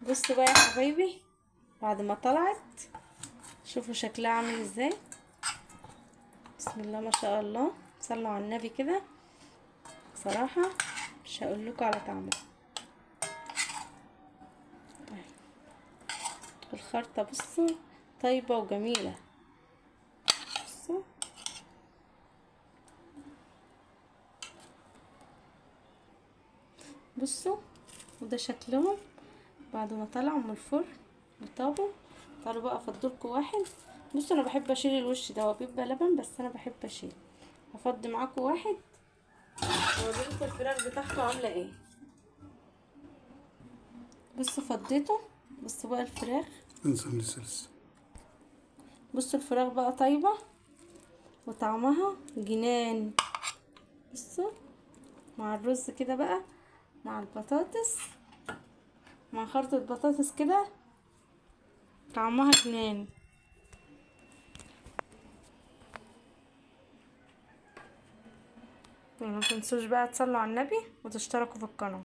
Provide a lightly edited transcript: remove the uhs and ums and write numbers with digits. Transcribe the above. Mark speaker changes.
Speaker 1: بصوا بقى يا حبايبي بعد ما طلعت، شوفوا شكلها عامل ازاي. بسم الله ما شاء الله، صلوا على النبي كده. بصراحة مش هقول لكم على طعمها. الخرطة بصوا طيبة وجميلة. بصوا بصوا، وده شكلهم بعد ما طلعوا من الفرن وطابوا. تعالوا بقى افضلكم واحد. بصوا انا بحب اشيل الوش ده، هو بيبقى لبن بس انا بحب اشيل. هفضي معاكم واحد واوريكم الفراخ بتاعته عامله ايه. بصوا فضيته، بصوا بقى الفراخ. بصوا الفراخ بقى طيبه وطعمها جنان. بصوا مع الرز كده بقى، مع البطاطس، مع خلطة بطاطس كده، طعمها جنان. ما تنسوش بقى تصلوا على النبي وتشتركوا في القناة.